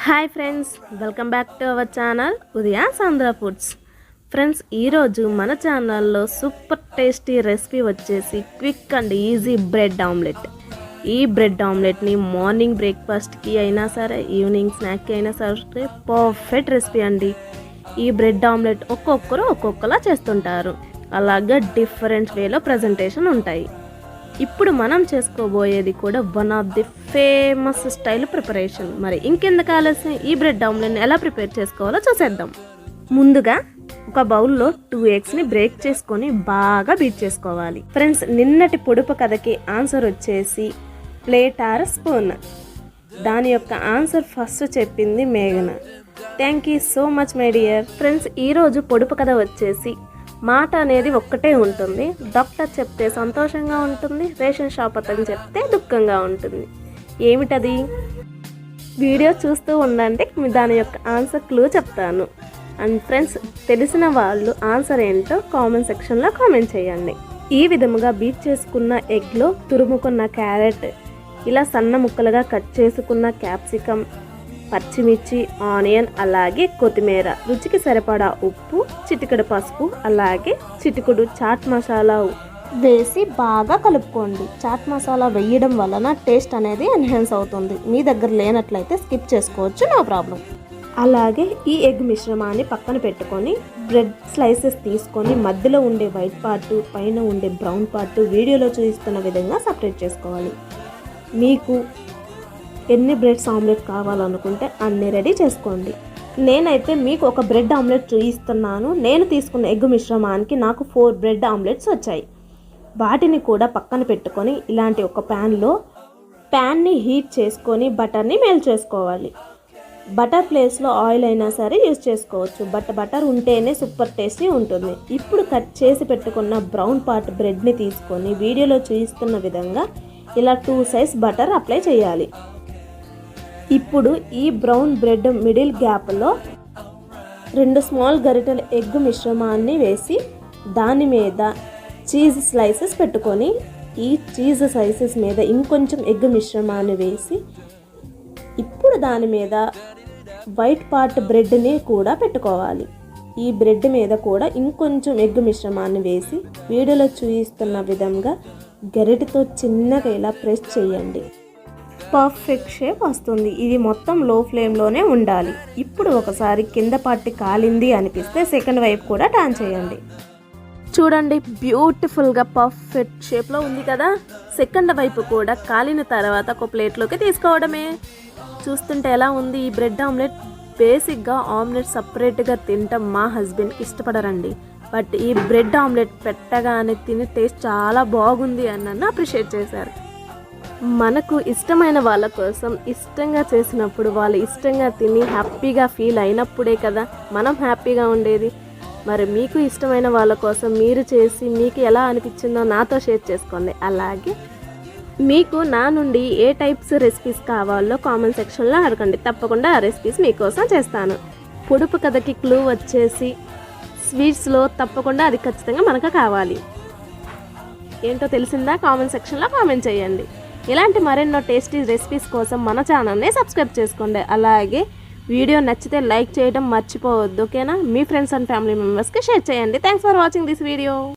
Hi friends, welcome back to our channel Udaya's Andhra foods. Friends, ఈరోజు మన ఛానల్లో సూపర్ టేస్టీ రెసిపీ వచ్చేసి quick and easy bread omelette. ఈ bread ఆమ్లెట్ని మార్నింగ్ బ్రేక్ఫాస్ట్కి అయినా సరే, ఈవినింగ్ స్నాక్కి అయినా సరే పర్ఫెక్ట్ రెసిపీ అండి. ఈ బ్రెడ్ ఆమ్లెట్ ఒక్కొక్కరు ఒక్కొక్కలా చేస్తుంటారు, అలాగే డిఫరెంట్ వేలో ప్రజెంటేషన్ ఉంటాయి. ఇప్పుడు మనం చేసుకోబోయేది కూడా one of the famous style preparation. మరి ఇంకెందుకు ఆలస్యం, ఈ బ్రెడ్ ఆమ్లెట్ని ఎలా ప్రిపేర్ చేసుకోవాలో చూసేద్దాం. ముందుగా ఒక బౌల్లో 2 eggsని బ్రేక్ చేసుకొని బాగా బీట్ చేసుకోవాలి. ఫ్రెండ్స్, నిన్నటి పొడుపు కథకి ఆన్సర్ వచ్చేసి ప్లేట్ ఆర్ స్పూన్. దాని యొక్క ఆన్సర్ ఫస్ట్ చెప్పింది మేఘన. Thank you so much my dear. Friends, ఈరోజు పొడుపు కథ వచ్చేసి మాట అనేది ఒక్కటే ఉంటుంది. డాక్టర్ చెప్తే సంతోషంగా ఉంటుంది, రేషన్ షాప్ అతను చెప్తే దుఃఖంగా ఉంటుంది. ఏమిటది? వీడియో చూస్తూ ఉండండి, దాని యొక్క ఆన్సర్ క్లూ చెప్తాను. అండ్ ఫ్రెండ్స్, తెలిసిన వాళ్ళు ఆన్సర్ ఏంటో కామెంట్ సెక్షన్లో కామెంట్ చేయండి. ఈ విధముగా బీట్ చేసుకున్న ఎగ్లో తురుముకున్న క్యారెట్, ఇలా సన్న ముక్కలుగా కట్ చేసుకున్న క్యాప్సికమ్, పచ్చిమిర్చి, ఆనియన్, అలాగే కొత్తిమీర, రుచికి సరిపడా ఉప్పు, చిటికెడు పసుపు, అలాగే చిటికెడు చాట్ మసాలా వేసి బాగా కలుపుకోండి. చాట్ మసాలా వేయడం వలన టేస్ట్ అనేది ఎన్హాన్స్ అవుతుంది. మీ దగ్గర లేనట్లయితే స్కిప్ చేసుకోవచ్చు, నో ప్రాబ్లం. అలాగే ఈ ఎగ్ మిశ్రమాన్ని పక్కన పెట్టుకొని బ్రెడ్ స్లైసెస్ తీసుకొని మధ్యలో ఉండే వైట్ పార్ట్, పైన ఉండే బ్రౌన్ పార్ట్ వీడియోలో చూపిస్తున్న విధంగా సపరేట్ చేసుకోవాలి. మీకు ఎన్ని బ్రెడ్స్ ఆమ్లెట్ కావాలనుకుంటే అన్ని రెడీ చేసుకోండి. నేనైతే మీకు ఒక బ్రెడ్ ఆమ్లెట్ చూపిస్తున్నాను. నేను తీసుకున్న ఎగ్ మిశ్రమానికి నాకు 4 బ్రెడ్ ఆమ్లెట్స్ వచ్చాయి. వాటిని కూడా పక్కన పెట్టుకొని ఇలాంటి ఒక ప్యాన్ని హీట్ చేసుకొని బటర్ని మెల్ట్ చేసుకోవాలి. బటర్ ప్లేస్లో ఆయిల్ అయినా సరే యూజ్ చేసుకోవచ్చు, బటర్ ఉంటేనే సూపర్ టేస్టీ ఉంటుంది. ఇప్పుడు కట్ చేసి పెట్టుకున్న బ్రౌన్ పార్ట్ బ్రెడ్ని తీసుకొని వీడియోలో చూపిస్తున్న విధంగా ఇలా 2 సైజ్ బటర్ అప్లై చేయాలి. ఇప్పుడు ఈ బ్రౌన్ బ్రెడ్ మిడిల్ గ్యాప్లో 2 స్మాల్ గరిటెల ఎగ్ మిశ్రమాన్ని వేసి దాని మీద చీజ్ స్లైసెస్ పెట్టుకొని ఈ చీజ్ స్లైసెస్ మీద ఇంకొంచెం ఎగ్ మిశ్రమాన్ని వేసి ఇప్పుడు దాని మీద వైట్ పార్ట్ బ్రెడ్ని కూడా పెట్టుకోవాలి. ఈ బ్రెడ్ మీద కూడా ఇంకొంచెం ఎగ్ మిశ్రమాన్ని వేసి వీడియోలో చూపిస్తున్న విధంగా గరిటెతో చిన్నగా ఇలా ప్రెస్ చేయండి. పర్ఫెక్ట్ షేప్ వస్తుంది. ఇది మొత్తం లో ఫ్లేమ్లోనే ఉండాలి. ఇప్పుడు ఒకసారి కింద పార్ట్ కాలింది అనిపిస్తే సెకండ్ వైపు కూడా టర్న్ చేయండి. చూడండి, బ్యూటిఫుల్గా పర్ఫెక్ట్ షేప్లో ఉంది కదా. సెకండ్ వైపు కూడా కాలిన తర్వాత ఒక ప్లేట్లోకి తీసుకోవడమే. చూస్తుంటే ఎలా ఉంది ఈ బ్రెడ్ ఆమ్లెట్? బేసిక్గా ఆమ్లెట్ సపరేట్గా తింటాం మా హస్బెండ్కి ఇష్టపడరండి. బట్ ఈ బ్రెడ్ ఆమ్లెట్ పెట్టగానే తిని టేస్ట్ చాలా బాగుంది అని నన్ను అప్రిషియేట్ చేశారు. మనకు ఇష్టమైన వాళ్ళ కోసం ఇష్టంగా చేసినప్పుడు వాళ్ళు ఇష్టంగా తిని హ్యాపీగా ఫీల్ అయినప్పుడే కదా మనం హ్యాపీగా ఉండేది. మరి మీకు ఇష్టమైన వాళ్ళ కోసం మీరు చేసి మీకు ఎలా అనిపించిందో నాతో షేర్ చేసుకోండి. అలాగే మీకు నా నుండి ఏ టైప్స్ రెసిపీస్ కావాలో కామెంట్ సెక్షన్లో అడగండి. తప్పకుండా ఆ రెసిపీస్ మీకోసం చేస్తాను. పొడుపు కథకి క్లూ వచ్చేసి స్వీట్స్లో తప్పకుండా అది ఖచ్చితంగా మనకు కావాలి. ఏంటో తెలిసిందా? కామెంట్ సెక్షన్లో కామెంట్ చేయండి. ఇలాంటి మరెన్నో టేస్టీ రెసిపీస్ కోసం మన ఛానల్ని సబ్స్క్రైబ్ చేసుకోండి. అలాగే వీడియో నచ్చితే లైక్ చేయడం మర్చిపోవద్దు, ఓకేనా? మీ ఫ్రెండ్స్ అండ్ ఫ్యామిలీ మెంబర్స్కి షేర్ చేయండి. Thanks for watching this video.